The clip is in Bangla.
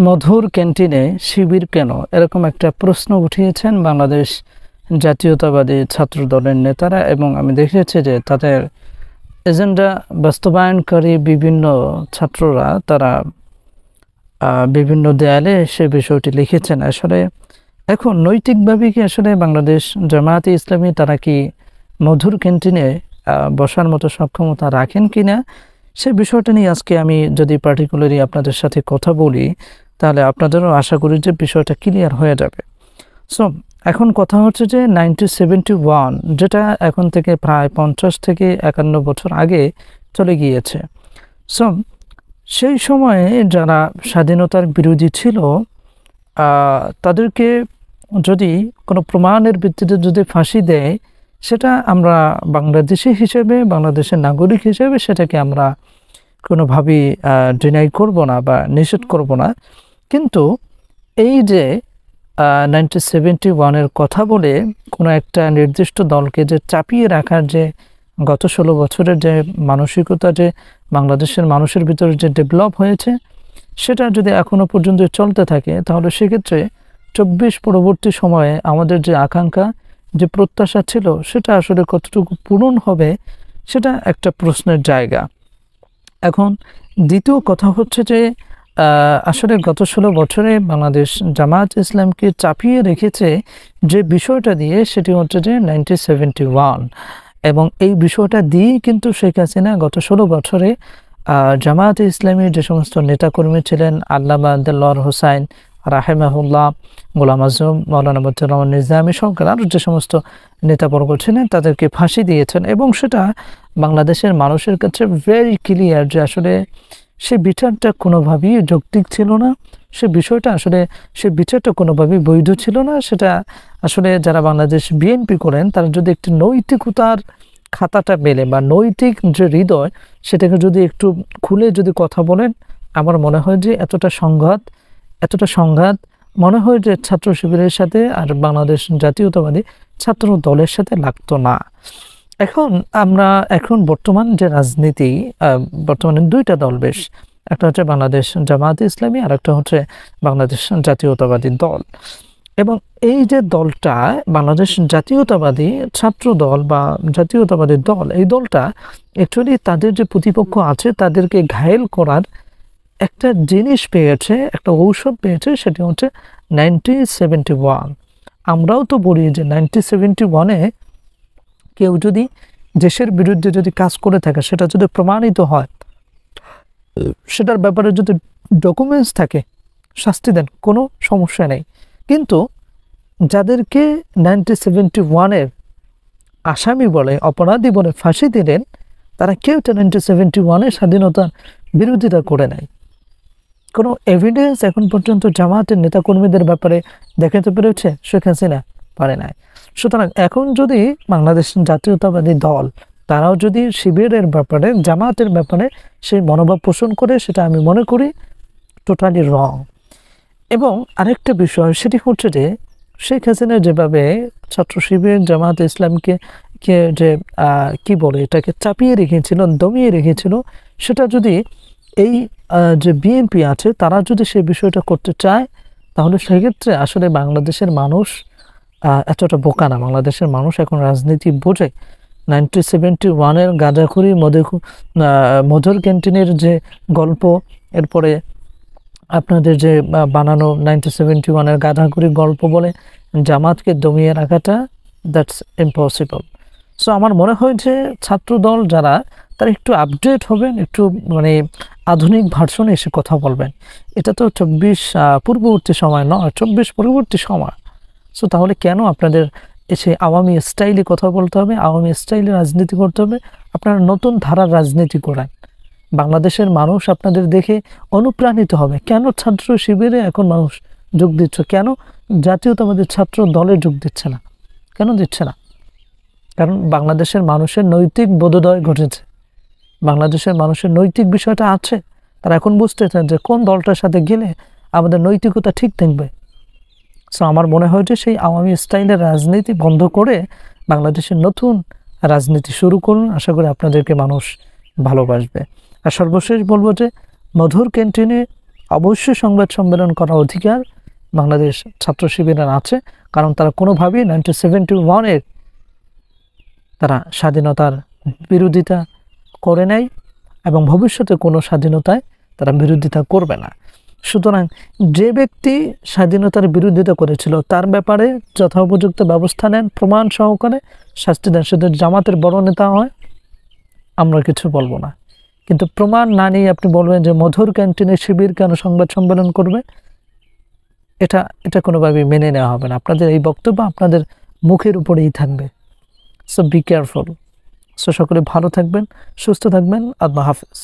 মধুর ক্যান্টিনে শিবির কেন, এরকম একটা প্রশ্ন উঠিয়েছেন বাংলাদেশ জাতীয়তাবাদী ছাত্র দলের নেতারা। এবং আমি দেখেছি যে তাদের এজেন্ডা বাস্তবায়নকারী বিভিন্ন ছাত্ররা তারা বিভিন্ন দেয়ালে সে বিষয়টি লিখেছেন। আসলে এখন নৈতিকভাবে কি আসলে বাংলাদেশ জামায়াতে ইসলামী তারা কি মধুর ক্যান্টিনে বসার মতো সক্ষমতা রাখেন কি না, সে বিষয়টা নিয়ে আজকে আমি যদি পার্টিকুলারলি আপনাদের সাথে কথা বলি, তাহলে আপনাদেরও আশা করি যে বিষয়টা ক্লিয়ার হয়ে যাবে। সো এখন কথা হচ্ছে যে 1971, যেটা এখন থেকে প্রায় 50 থেকে 51 বছর আগে চলে গিয়েছে। সো সেই সময়ে যারা স্বাধীনতার বিরোধী ছিল তাদেরকে যদি কোনো প্রমাণের ভিত্তিতে যদি ফাঁসি দেয়, সেটা আমরা বাংলাদেশি হিসেবে, বাংলাদেশের নাগরিক হিসেবে সেটাকে আমরা কোনোভাবেই ডিনাই করব না বা নিষেধ করব না। কিন্তু এই যে 1971-এর কথা বলে কোনো একটা নির্দিষ্ট দলকে যে চাপিয়ে রাখার যে গত 16 বছরের যে মানসিকতা যে বাংলাদেশের মানুষের ভিতরে যে ডেভেলপ হয়েছে, সেটা যদি এখনও পর্যন্ত চলতে থাকে, তাহলে সেক্ষেত্রে 24 পরবর্তী সময়ে আমাদের যে আকাঙ্ক্ষা, যে প্রত্যাশা ছিল, সেটা আসলে কতটুকু পূরণ হবে, সেটা একটা প্রশ্নের জায়গা। এখন দ্বিতীয় কথা হচ্ছে যে আসলে গত 16 বছরে বাংলাদেশ জামায়াত ইসলামকে চাপিয়ে রেখেছে যে বিষয়টা দিয়ে, সেটি হচ্ছে যে 1971। এবং এই বিষয়টা দিয়েই কিন্তু শেখ হাসিনা গত 16 বছরে জামায়াতে ইসলামীর যে সমস্ত নেতাকর্মী ছিলেন, আল্লামা দেলোয়ার হোসাইন রাহেমাহুল্লাহ, গোলাম আজম, মৌলানা মতিউর রহমান নিজামী সরকার, আরও যে সমস্ত নেতাবর্গ ছিলেন, তাদেরকে ফাঁসি দিয়েছেন। এবং সেটা বাংলাদেশের মানুষের কাছে ভেরি ক্লিয়ার যে আসলে সে বিচারটা কোনোভাবেই যৌক্তিক ছিল না, সে বিষয়টা আসলে সে বিচারটা কোনোভাবেই বৈধ ছিল না। সেটা আসলে যারা বাংলাদেশ বিএনপি করেন, তারা যদি একটি নৈতিকতার খাতাটা মেলে বা নৈতিক যে হৃদয়, সেটাকে যদি একটু খুলে যদি কথা বলেন, আমার মনে হয় যে এতটা সংঘাত মনে হয় যে ছাত্র শিবিরের সাথে আর বাংলাদেশ জাতীয়তাবাদী ছাত্র দলের সাথে লাগতো না। এখন বর্তমান যে রাজনীতি, বর্তমানে দুইটা দল বেশ, একটা হচ্ছে বাংলাদেশ জামায়াতে ইসলামী আর একটা হচ্ছে বাংলাদেশ জাতীয়তাবাদী দল। এবং এই যে দলটা বাংলাদেশ জাতীয়তাবাদী ছাত্র দল বা জাতীয়তাবাদী দল, এই দলটা অ্যাকচুয়ালি তাদের যে প্রতিপক্ষ আছে তাদেরকে ঘায়েল করার একটা জিনিস পেয়েছে, একটা ঔষধ পেয়েছে, সেটি হচ্ছে 1971। আমরাও তো বলি যে 1971-এ কেউ যদি দেশের বিরুদ্ধে যদি কাজ করে থাকে, সেটা যদি প্রমাণিত হয়, সেটার ব্যাপারে যদি ডকুমেন্টস থাকে, শাস্তি দেন, কোনো সমস্যা নেই। কিন্তু যাদেরকে 1971-এর আসামি বলে, অপরাধী বলে ফাঁসি দিলেন, তারা কেউ তো 1971-এর স্বাধীনতার বিরোধিতা করে নাই। কোনো এভিডেন্স এখন পর্যন্ত জামায়াতের নেতাকর্মীদের ব্যাপারে দেখাতে পেরেছে শেখ হাসিনা? পারে নাই। সুতরাং এখন যদি বাংলাদেশ জাতীয়তাবাদী দল তারাও যদি শিবিরের ব্যাপারে, জামায়াতের ব্যাপারে সেই মনোভাব পোষণ করে, সেটা আমি মনে করি টোটালি রং। এবং আরেকটা বিষয়, সেটি হচ্ছে যে শেখ হাসিনা যেভাবে ছাত্র শিবির জামায়াত ইসলামকে যে কি বলে, এটাকে চাপিয়ে রেখেছিল, দমিয়ে রেখেছিল, সেটা যদি এই যে বিএনপি আছে তারা যদি সেই বিষয়টা করতে চায়, তাহলে সেক্ষেত্রে আসলে বাংলাদেশের মানুষ এতটা বোকা না। বাংলাদেশের মানুষ এখন রাজনীতি বোঝে। 1971-এর গাঁজাখুরি, মধুর ক্যান্টিনের যে গল্প, এরপরে আপনাদের যে বানানো 1971-এর গাঁজাখুরি গল্প বলে জামাতকে দমিয়ে রাখাটা, দ্যাটস ইম্পসিবল। সো আমার মনে হয় যে ছাত্রদল যারা, তারা একটু আপডেট হবেন, একটু মানে আধুনিক ভার্সনে এসে কথা বলবেন। এটা তো 24 পূর্ববর্তী সময় নয়, 24 পরবর্তী সময়। সো তাহলে কেন আপনাদের এসে আওয়ামী স্টাইলে কথা বলতে হবে, আওয়ামী স্টাইলে রাজনীতি করতে হবে? আপনারা নতুন ধারার রাজনীতি করেন, বাংলাদেশের মানুষ আপনাদের দেখে অনুপ্রাণিত হবে। কেন ছাত্র শিবিরে এখন মানুষ যোগ দিচ্ছ? কেন জাতীয়তাবাদী ছাত্র দলে যোগ দিচ্ছে না? কেন দিচ্ছে না? কারণ বাংলাদেশের মানুষের নৈতিক বোধোদয় ঘটেছে, বাংলাদেশের মানুষের নৈতিক বিষয়টা আছে। তারা এখন বুঝতে চান যে কোন দলটার সাথে গেলে আমাদের নৈতিকতা ঠিক থাকবে। সো আমার মনে হয় যে সেই আওয়ামী স্টাইলের রাজনীতি বন্ধ করে বাংলাদেশের নতুন রাজনীতি শুরু করুন। আশা করি আপনাদেরকে মানুষ ভালোবাসবে। আর সর্বশেষ বলবো যে মধুর ক্যান্টিনে অবশ্যই সংবাদ সম্মেলন করার অধিকার বাংলাদেশ ছাত্র শিবিরের আছে, কারণ তারা কোনোভাবেই 1971-এর তারা স্বাধীনতার বিরোধিতা করে নাই এবং ভবিষ্যতে কোনো স্বাধীনতায় তারা বিরোধিতা করবে না। সুতরাং যে ব্যক্তি স্বাধীনতার বিরোধিতা করেছিল তার ব্যাপারে যথোপযুক্ত ব্যবস্থা নেন, প্রমাণ সহকারে শাস্তি দেন। শুধু জামাতের বড় নেতা হয় আমরা কিছু বলবো না, কিন্তু প্রমাণ না নিয়ে আপনি বলবেন যে মধুর ক্যান্টিনে শিবির কেন সংবাদ সম্মেলন করবে, এটা কোনোভাবেই মেনে নেওয়া হবে না। আপনাদের এই বক্তব্য আপনাদের মুখের উপরেই থাকবে। So be careful. সো সকলে ভালো থাকবেন, সুস্থ থাকবেন। আল্লাহ হাফেজ।